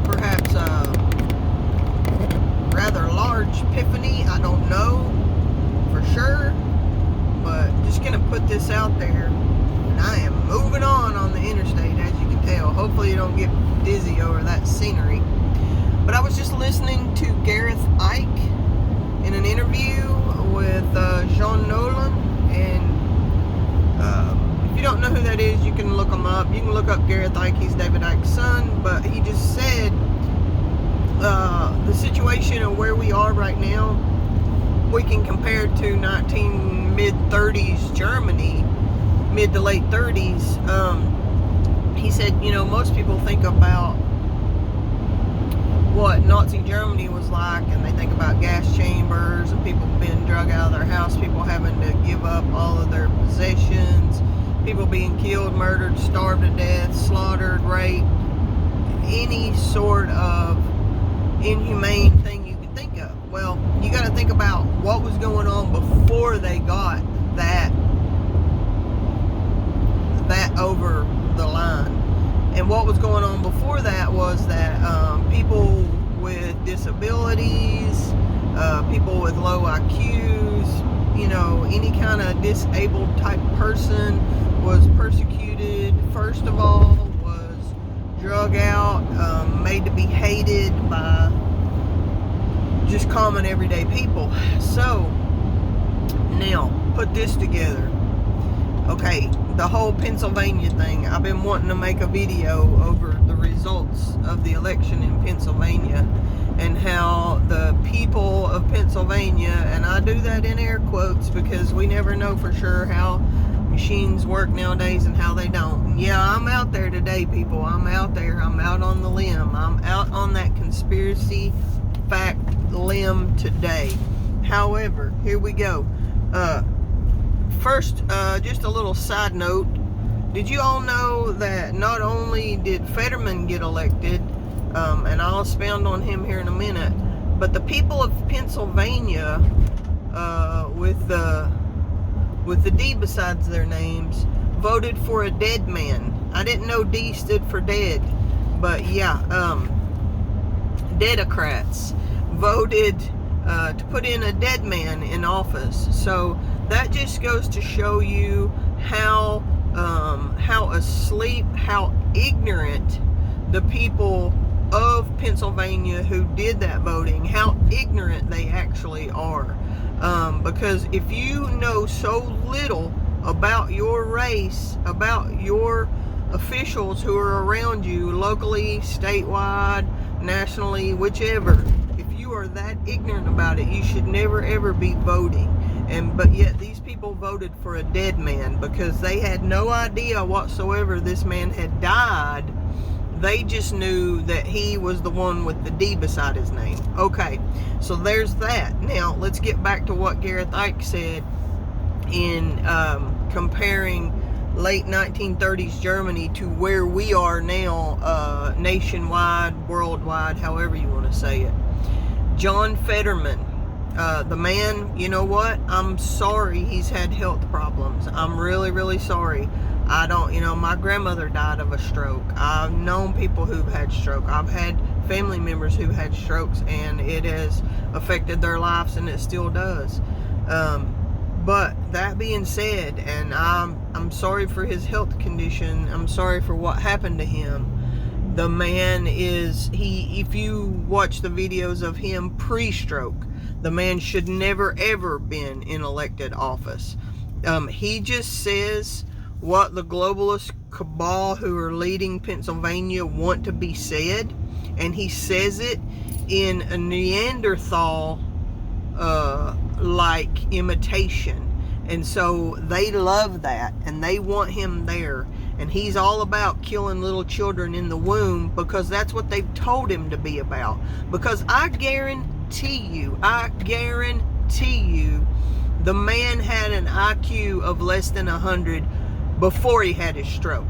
perhaps a rather large epiphany. I don't know for sure, but just gonna put this out there. And I am moving on the interstate, as you can tell. Hopefully you don't get dizzy over that scenery. But I was just listening to Gareth Ike in an interview with Jean Nolan, and if you don't know who that is, you can look him up. You can look up Gareth Ike. He's David Icke's son. But he just said the situation of where we are right now, we can compare to mid-30s Germany, mid to late 30s. He said, most people think about what Nazi Germany was like, and they think about gas chambers and people being drug out of their house, people having to give up all of their possessions, people being killed, murdered, starved to death, slaughtered, raped, any sort of inhumane thing you can think of. Well, you got to think about what was going on before they got that over the line. And what was going on before that was that people with disabilities, people with low IQs, any kind of disabled type person was persecuted. First of all, was drug out, made to be hated by just common everyday people. So, now, put this together. Okay, the whole Pennsylvania thing. I've been wanting to make a video over the results of the election in Pennsylvania and how the people of Pennsylvania, and I do that in air quotes because we never know for sure how machines work nowadays and how they don't. And yeah, I'm out there today, people. I'm out there. I'm out on the limb. I'm out on that conspiracy fact limb today. However, here we go. First, just a little side note. Did you all know that not only did Fetterman get elected, and I'll expound on him here in a minute, but the people of Pennsylvania, with the D besides their names, voted for a dead man. I didn't know D stood for dead, but yeah, Democrats voted to put in a dead man in office. So that just goes to show you how asleep, how ignorant the people of Pennsylvania who did that voting, how ignorant they actually are. Because if you know so little about your race, about your officials who are around you, locally, statewide, nationally, whichever, if you are that ignorant about it, you should never ever be voting. But yet these people voted for a dead man because they had no idea whatsoever this man had died. They just knew that he was the one with the D beside his name. Okay, so there's that. Now, let's get back to what Gareth Ike said in comparing late 1930s Germany to where we are now, nationwide, worldwide, however you want to say it. John Fetterman, the man, you know what? I'm sorry he's had health problems. I'm really, really sorry. My grandmother died of a stroke. I've known people who've had stroke. I've had family members who've had strokes, and it has affected their lives, and it still does. But that being said, and I'm sorry for his health condition. I'm sorry for what happened to him. The man if you watch the videos of him pre-stroke, the man should never ever been in elected office. He just says what the globalist cabal who are leading Pennsylvania want to be said, and he says it in a Neanderthal like imitation, and so they love that and they want him there, and he's all about killing little children in the womb because that's what they've told him to be about. Because I guarantee you, the man had an IQ of less than 100 before he had his stroke.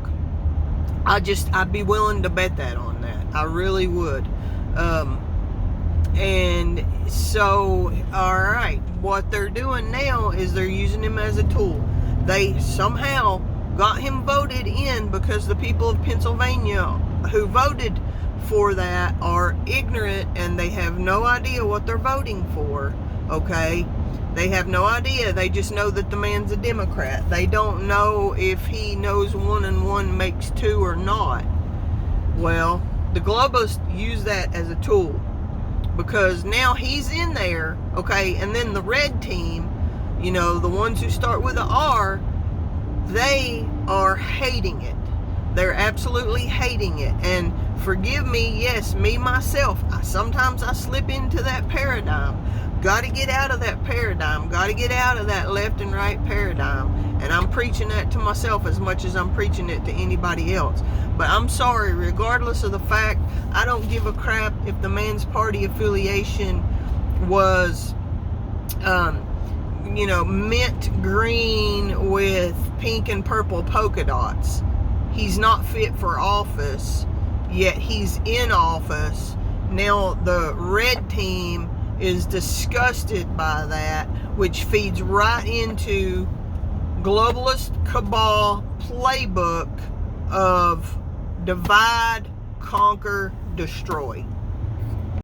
I'd be willing to bet that on that. I really would. And so, alright, what they're doing now is they're using him as a tool. They somehow got him voted in because the people of Pennsylvania who voted for that are ignorant and they have no idea what they're voting for, okay? They have no idea. They just know that the man's a Democrat. They don't know if he knows 1 and 1 makes 2 or not. Well, the globalists use that as a tool because now he's in there, okay? And then the red team, you know, the ones who start with an R, they are hating it. They're absolutely hating it. And forgive me, yes, me myself, sometimes I slip into that paradigm. Got to get out of that paradigm. Got to get out of that left and right paradigm. And I'm preaching that to myself as much as I'm preaching it to anybody else. But I'm sorry, regardless of the fact, I don't give a crap if the man's party affiliation was, you know, mint green with pink and purple polka dots. He's not fit for office, yet he's in office. Now the red team is disgusted by that, which feeds right into globalist cabal playbook of divide, conquer, destroy.